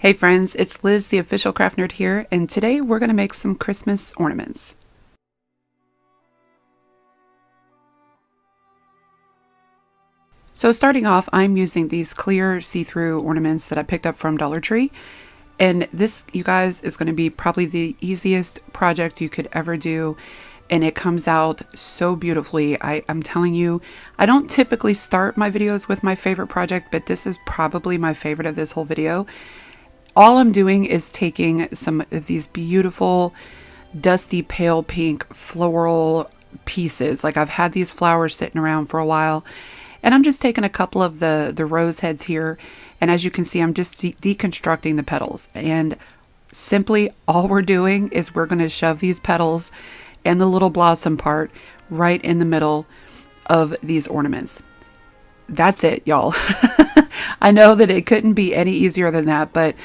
Hey friends, it's Liz, the official craft nerd here, and today we're going to make some Christmas ornaments. So starting off, I'm using these clear see-through ornaments that I picked up from Dollar Tree. And this, you guys, is going to be probably the easiest project you could ever do. And it comes out so beautifully. I'm telling you, I don't typically start my videos with my favorite project, but this is probably my favorite of this whole video. All I'm doing is taking some of these beautiful dusty pale pink floral pieces. Like I've had these flowers sitting around for a while, and I'm just taking a couple of the rose heads here, and as you can see, I'm just deconstructing the petals. And simply all we're doing is we're going to shove these petals and the little blossom part right in the middle of these ornaments. That's it, y'all. I know that it couldn't be any easier than that, but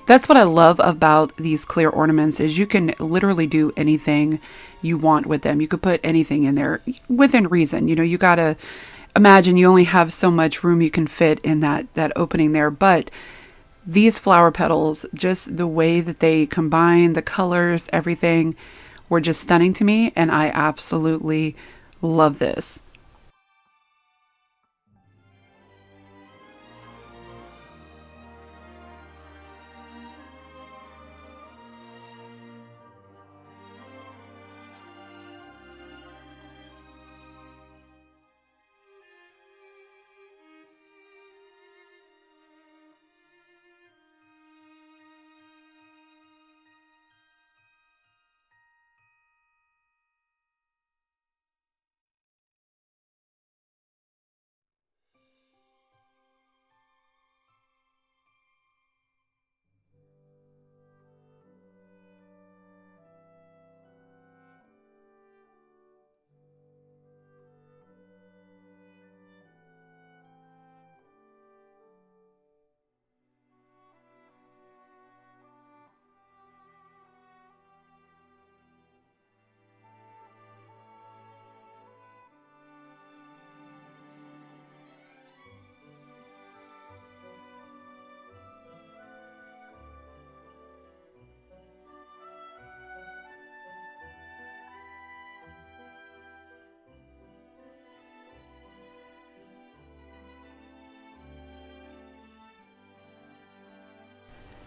that's what I love about these clear ornaments is you can literally do anything you want with them. You could put anything in there within reason. You know, you got to imagine you only have so much room you can fit in that opening there, but these flower petals, just the way that they combine the colors, everything, were just stunning to me, and I absolutely love this.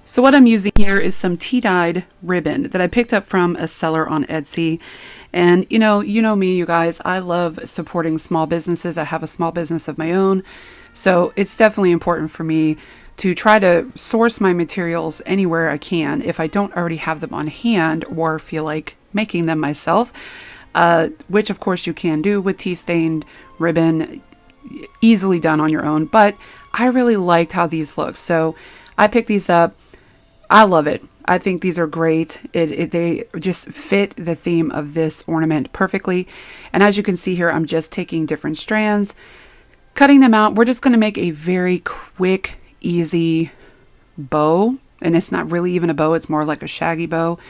So what I'm using here is some tea-dyed ribbon that I picked up from a seller on Etsy. And you know me, you guys, I love supporting small businesses. I have a small business of my own. So it's definitely important for me to try to source my materials anywhere I can if I don't already have them on hand or feel like making them myself, which of course you can do with tea-stained ribbon, easily done on your own. But I really liked how these look. So I picked these up. I love it. I think these are great. They just fit the theme of this ornament perfectly. And as you can see here, I'm just taking different strands, cutting them out. We're just going to make a very quick, easy bow. And it's not really even a bow. It's more like a shaggy bow.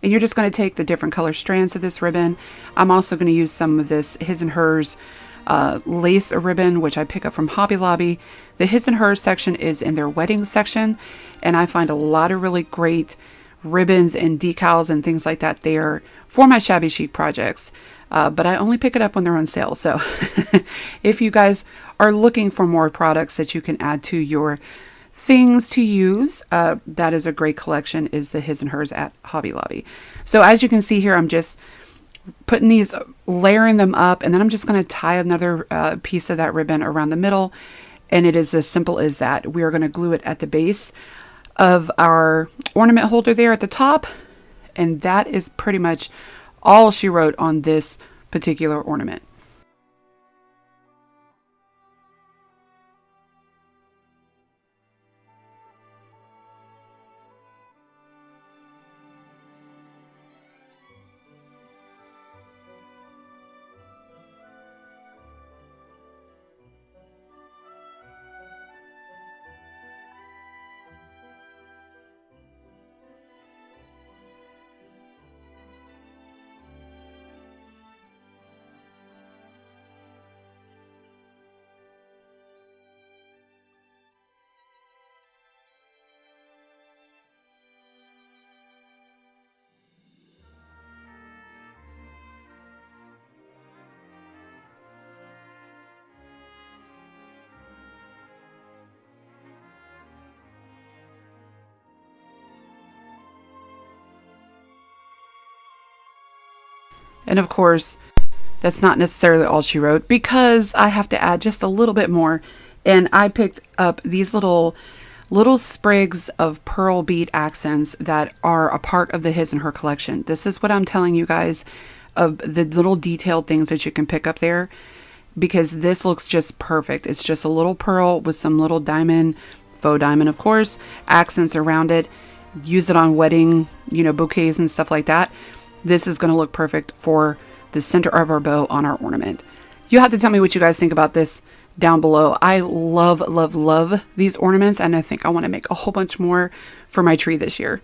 And you're just going to take the different color strands of this ribbon. I'm also going to use some of this His and Hers lace ribbon, which I pick up from Hobby Lobby. The His and Hers section is in their wedding section, and I find a lot of really great ribbons and decals and things like that there for my Shabby Chic projects. But I only pick it up when they're on sale. So if you guys are looking for more products that you can add to your things to use, that is a great collection, is the His and Hers at Hobby Lobby. So as you can see here, I'm just putting these, layering them up, and then I'm just going to tie another piece of that ribbon around the middle. And it is as simple as that. We are going to glue it at the base of our ornament holder there at the top. And that is pretty much all she wrote on this particular ornament. And of course, that's not necessarily all she wrote, because I have to add just a little bit more. And I picked up these little sprigs of pearl bead accents that are a part of the His and Her collection. This is what I'm telling you guys, of the little detailed things that you can pick up there, because this looks just perfect. It's just a little pearl with some little diamond, faux diamond of course, accents around it. Use it on wedding, bouquets and stuff like that. This is going to look perfect for the center of our bow on our ornament. You have to tell me what you guys think about this down below. I love, love, love these ornaments, and I think I want to make a whole bunch more for my tree this year.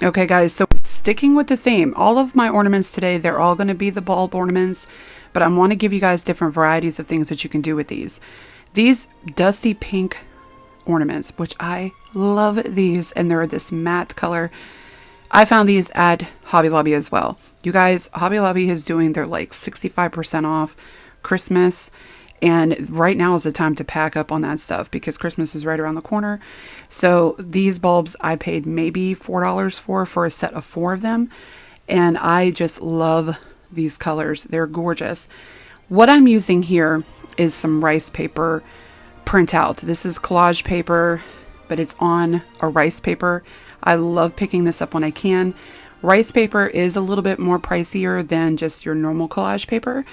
Okay guys, so sticking with the theme, all of my ornaments today, they're all going to be the bulb ornaments, but I want to give you guys different varieties of things that you can do with these. These dusty pink ornaments, which I love these, and they're this matte color. I found these at Hobby Lobby as well. You guys, Hobby Lobby is doing their like 65% off Christmas. And right now is the time to pack up on that stuff, because Christmas is right around the corner. So these bulbs I paid maybe $4 for a set of 4 of them. And I just love these colors. They're gorgeous. What I'm using here is some rice paper printout. This is collage paper, but it's on a rice paper. I love picking this up when I can. Rice paper is a little bit more pricier than just your normal collage paper.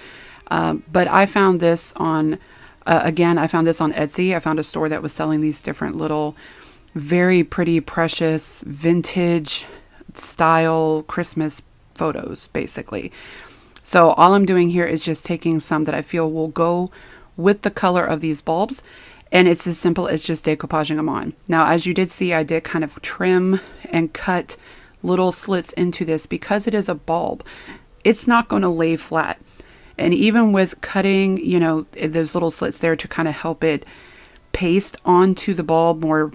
But I found this on, again, I found this on Etsy. I found a store that was selling these different little, very pretty, precious, vintage style Christmas photos, basically. So all I'm doing here is just taking some that I feel will go with the color of these bulbs. And it's as simple as just decoupaging them on. Now, as you did see, I did kind of trim and cut little slits into this because it is a bulb. It's not going to lay flat. And even with cutting, those little slits there to kind of help it paste onto the bulb more,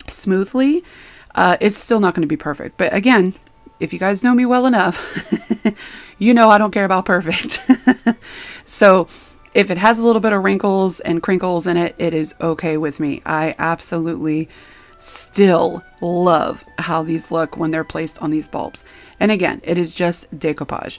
smoothly, it's still not going to be perfect. But again, if you guys know me well enough, I don't care about perfect. So if it has a little bit of wrinkles and crinkles in it, it is okay with me. I absolutely still love how these look when they're placed on these bulbs. And again, it is just decoupage.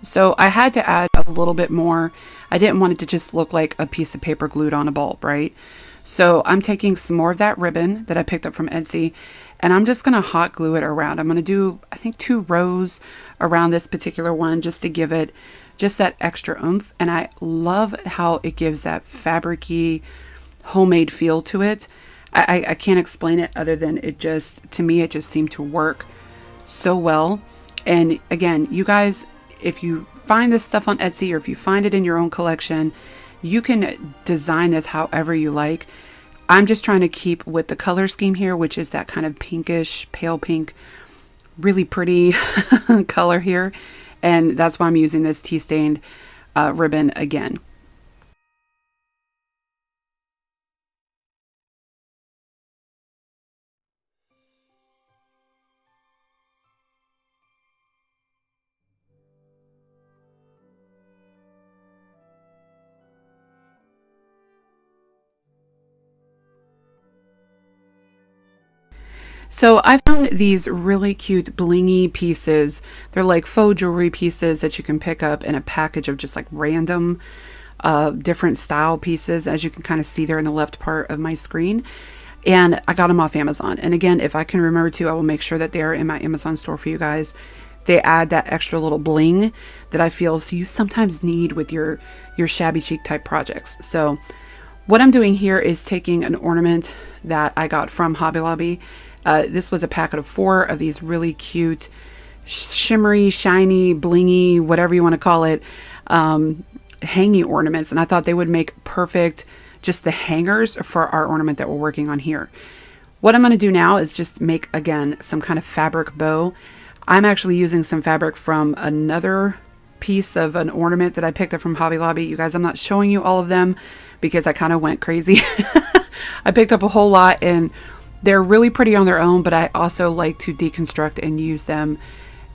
So I had to add a little bit more. I didn't want it to just look like a piece of paper glued on a bulb, right? So I'm taking some more of that ribbon that I picked up from Etsy, and I'm just going to hot glue it around. I'm going to do, I think, 2 rows around this particular one just to give it just that extra oomph. And I love how it gives that fabric-y, homemade feel to it. I can't explain it other than it just, to me, it just seemed to work so well. And again, you guys, if you find this stuff on Etsy or if you find it in your own collection, you can design this however you like. I'm just trying to keep with the color scheme here, which is that kind of pinkish, pale pink, really pretty color here. And that's why I'm using this tea stained ribbon again. So I found these really cute blingy pieces. They're like faux jewelry pieces that you can pick up in a package of just like random different style pieces, as you can kind of see there in the left part of my screen. And I got them off Amazon. And again, if I can remember to, I will make sure that they're in my Amazon store for you guys. They add that extra little bling that I feel you sometimes need with your shabby chic type projects. So what I'm doing here is taking an ornament that I got from Hobby Lobby. This was a packet of 4 of these really cute, shimmery, shiny, blingy, whatever you want to call it, hanging ornaments. And I thought they would make perfect, just the hangers for our ornament that we're working on here. What I'm going to do now is just make, again, some kind of fabric bow. I'm actually using some fabric from another piece of an ornament that I picked up from Hobby Lobby. You guys, I'm not showing you all of them because I kind of went crazy. I picked up a whole lot and they're really pretty on their own, but I also like to deconstruct and use them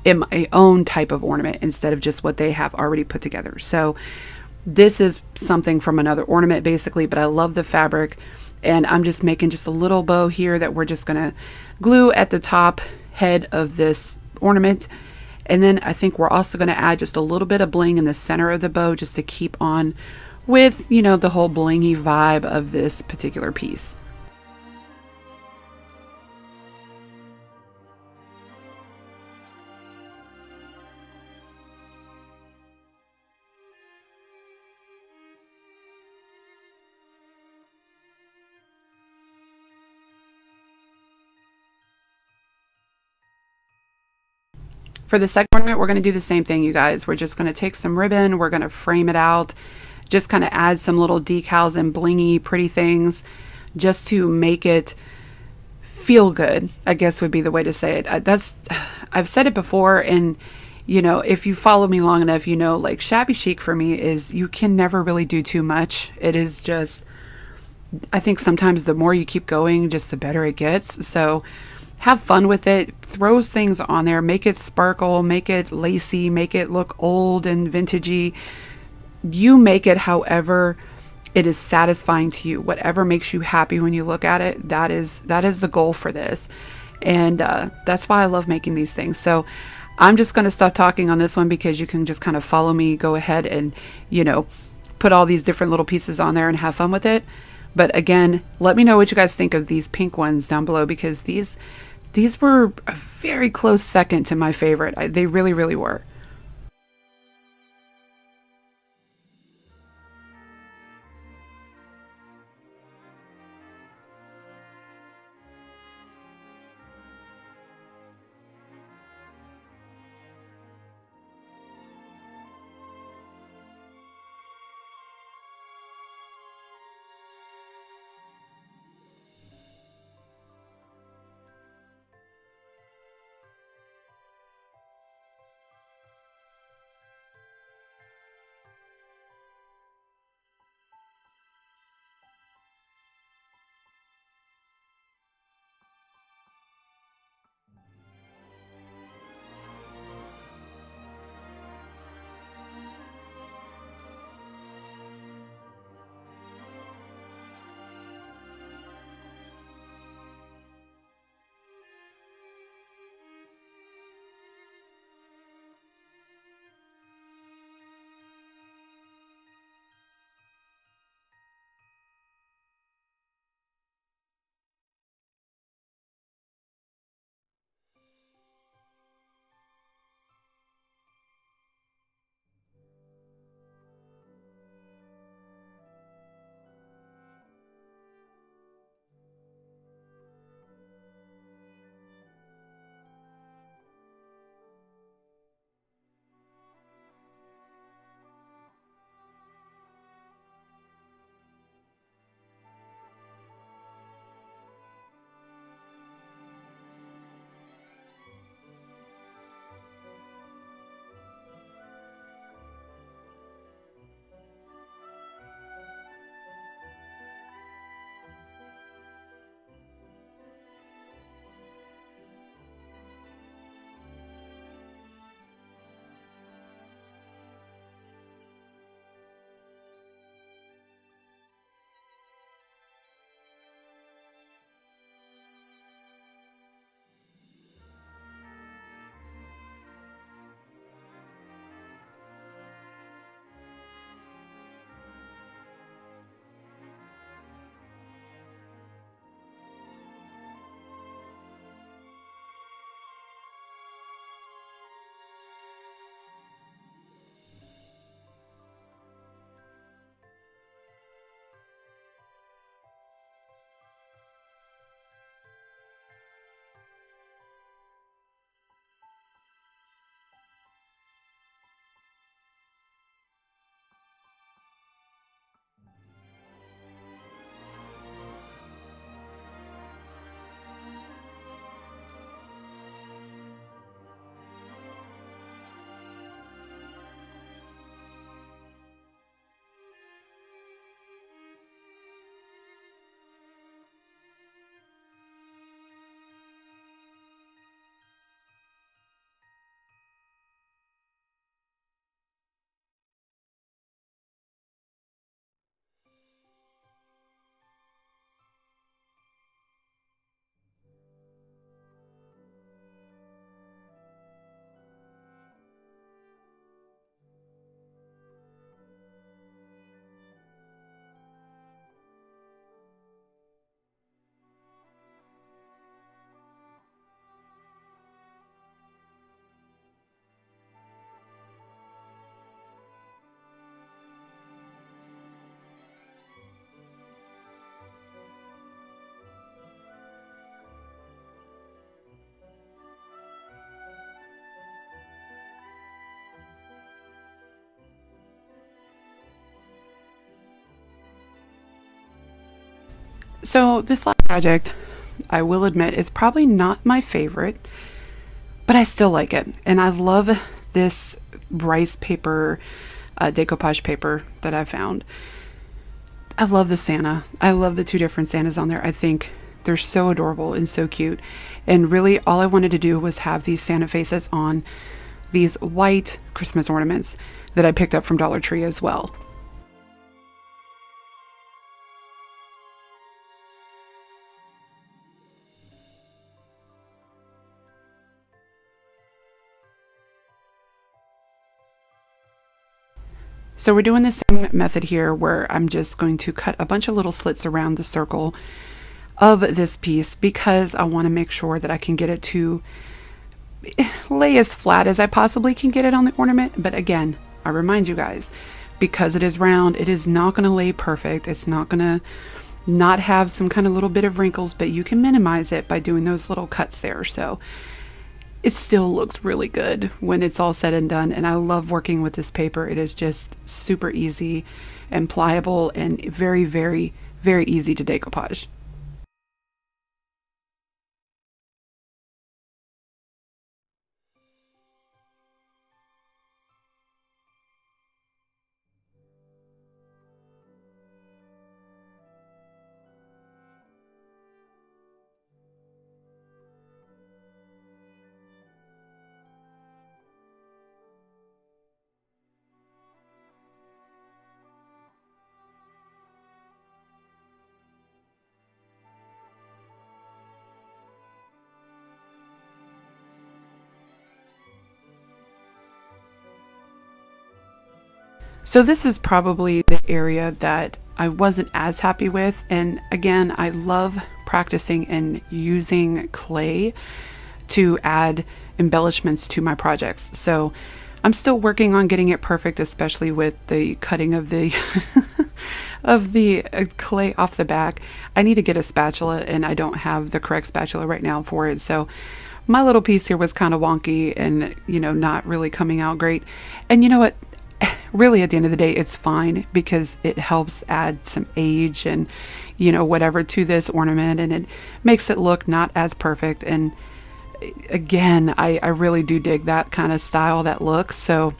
in my own type of ornament instead of just what they have already put together. So this is something from another ornament basically, but I love the fabric and I'm just making just a little bow here that we're just gonna glue at the top head of this ornament. And then I think we're also gonna add just a little bit of bling in the center of the bow just to keep on with, you know, the whole blingy vibe of this particular piece. For the second ornament, we're going to do the same thing, you guys. We're just going to take some ribbon, we're going to frame it out, just kind of add some little decals and blingy, pretty things, just to make it feel good, I guess would be the way to say it. I've said it before, and you know, if you follow me long enough, you know, like shabby chic for me is you can never really do too much. It is just, I think sometimes the more you keep going, just the better it gets. So have fun with it. Throws things on there, make it sparkle, make it lacy, make it look old and vintagey. You make it however it is satisfying to you. Whatever makes you happy when you look at it, that is the goal for this. And that's why I love making these things. So I'm just going to stop talking on this one because you can just kind of follow me, go ahead and, you know, put all these different little pieces on there and have fun with it. But again, let me know what you guys think of these pink ones down below because these were a very close second to my favorite. They really, really were. So this last project, I will admit, is probably not my favorite, but I still like it. And I love this rice paper, decoupage paper that I found. I love the Santa. I love the two different Santas on there. I think they're so adorable and so cute. And really all I wanted to do was have these Santa faces on these white Christmas ornaments that I picked up from Dollar Tree as well. So we're doing the same method here where I'm just going to cut a bunch of little slits around the circle of this piece because I want to make sure that I can get it to lay as flat as I possibly can get it on the ornament. But again, I remind you guys, because it is round, it is not going to lay perfect. It's not going to not have some kind of little bit of wrinkles, but you can minimize it by doing those little cuts there. So it still looks really good when it's all said and done. And I love working with this paper. It is just super easy and pliable and very, very, very easy to decoupage. So this is probably the area that I wasn't as happy with. And again, I love practicing and using clay to add embellishments to my projects. So I'm still working on getting it perfect, especially with the cutting of the of the clay off the back. I need to get a spatula and I don't have the correct spatula right now for it. So my little piece here was kind of wonky and, you know, not really coming out great. And you know what? Really at the end of the day, it's fine because it helps add some age and, you know, whatever to this ornament, and it makes it look not as perfect. And again, I really do dig that kind of style, that look. So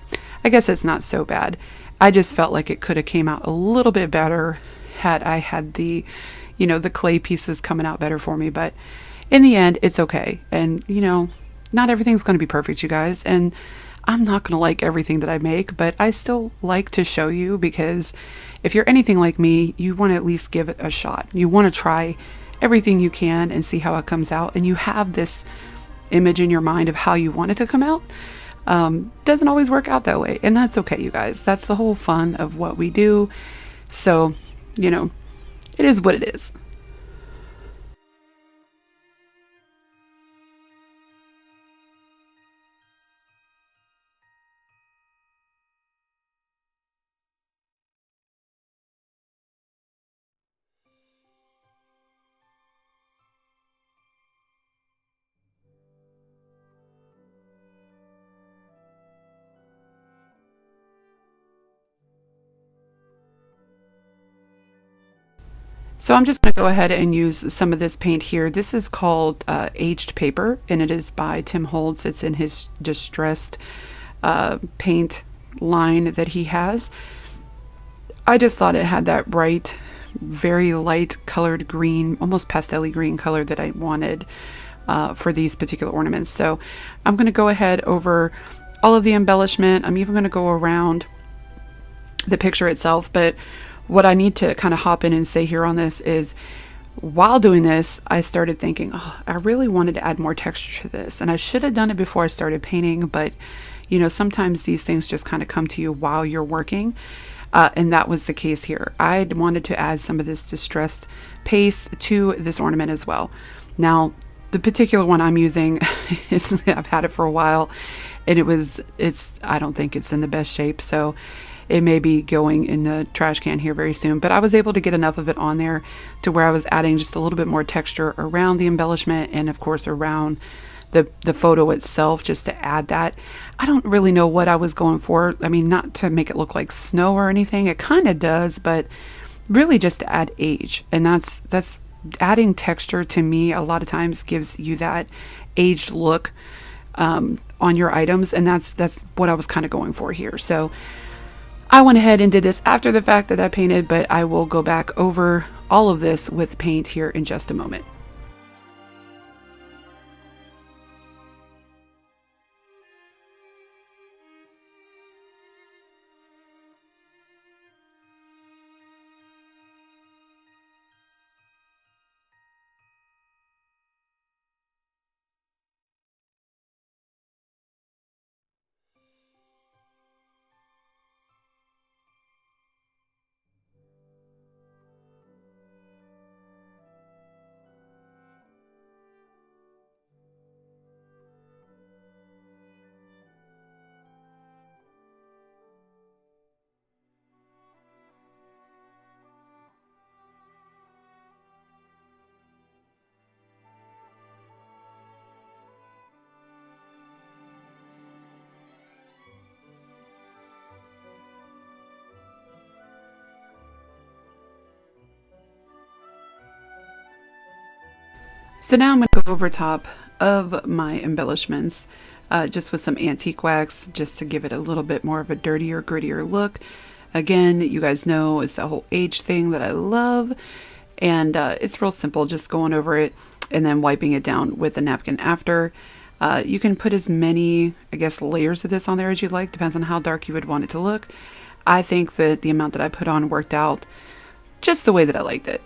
I guess it's not so bad. I just felt like it could have came out a little bit better had I had the, you know, the clay pieces coming out better for me. But in the end, it's okay. And, you know, not everything's going to be perfect, you guys. And I'm not going to like everything that I make, but I still like to show you because if you're anything like me, you want to at least give it a shot. You want to try everything you can and see how it comes out. And you have this image in your mind of how you want it to come out. Doesn't always work out that way. And that's okay, you guys. That's the whole fun of what we do. So, you know, it is what it is. So I'm just going to go ahead and use some of this paint here. This is called Aged Paper, and it is by Tim Holtz. It's in his distressed paint line that he has. I just thought it had that bright, very light colored green, almost pastel-y green color that I wanted for these particular ornaments. So I'm going to go ahead over all of the embellishment. I'm even going to go around the picture itself, but what I need to kind of hop in and say here on this is while doing this, I started thinking, oh, I really wanted to add more texture to this. And I should have done it before I started painting, but you know, sometimes these things just kind of come to you while you're working. And that was the case here. I wanted to add some of this distressed paste to this ornament as well. Now, the particular one I'm using is, I've had it for a while and I don't think it's in the best shape. So it may be going in the trash can here very soon, but I was able to get enough of it on there to where I was adding just a little bit more texture around the embellishment and of course around the photo itself, just to add that. I don't really know what I was going for. I mean, not to make it look like snow or anything. It kind of does, but really just to add age. And that's adding texture to me a lot of times gives you that aged look on your items, and that's what I was kind of going for here. So I went ahead and did this after the fact that I painted, but I will go back over all of this with paint here in just a moment. So now I'm going to go over top of my embellishments just with some antique wax, just to give it a little bit more of a dirtier, grittier look. Again, you guys know it's the whole age thing that I love, and it's real simple, just going over it and then wiping it down with a napkin after. You can put as many, I guess, layers of this on there as you'd like, depends on how dark you would want it to look. I think that the amount that I put on worked out just the way that I liked it.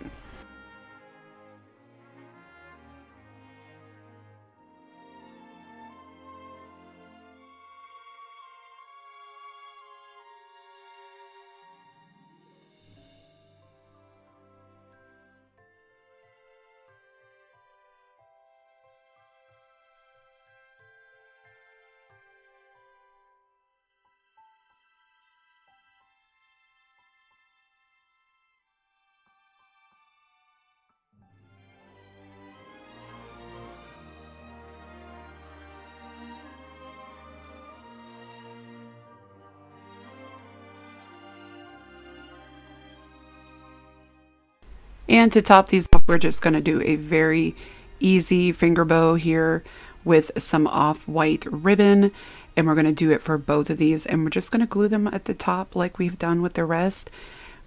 And to top these off, we're just going to do a very easy finger bow here with some off-white ribbon. And we're going to do it for both of these. And we're just going to glue them at the top like we've done with the rest.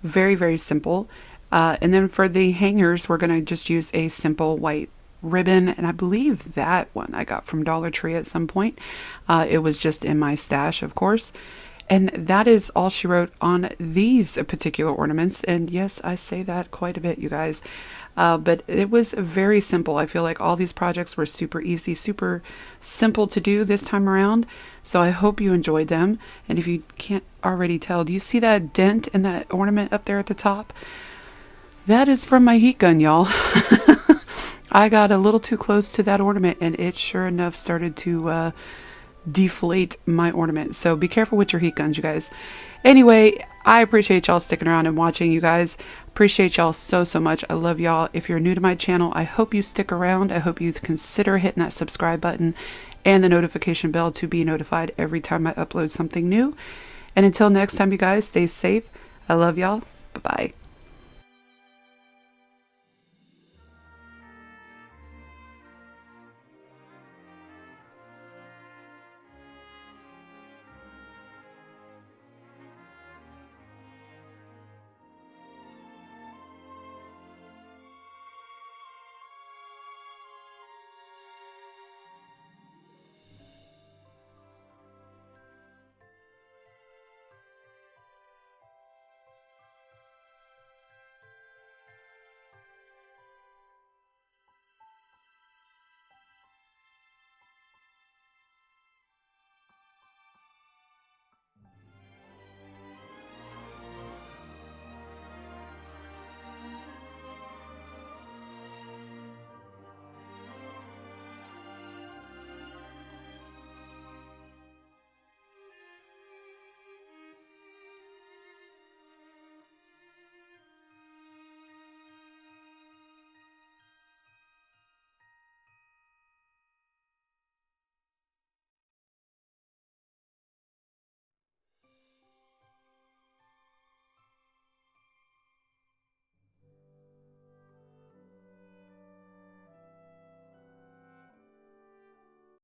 Very, very simple. And then for the hangers, we're going to just use a simple white ribbon. And I believe that one I got from Dollar Tree at some point. It was just in my stash, of course. And that is all she wrote on these particular ornaments. And yes, I say that quite a bit, you guys. But it was very simple. I feel like all these projects were super easy, super simple to do this time around. So I hope you enjoyed them. And if you can't already tell, do you see that dent in that ornament up there at the top? That is from my heat gun, y'all. I got a little too close to that ornament, and it sure enough started to deflate my ornament. So be careful with your heat guns, you guys. Anyway, I appreciate y'all sticking around and watching, you guys. Appreciate y'all so much. I love y'all. If you're new to my channel, I hope you stick around. I hope you consider hitting that subscribe button and the notification bell to be notified every time I upload something new. And until next time, you guys, stay safe. I love y'all. Bye-bye.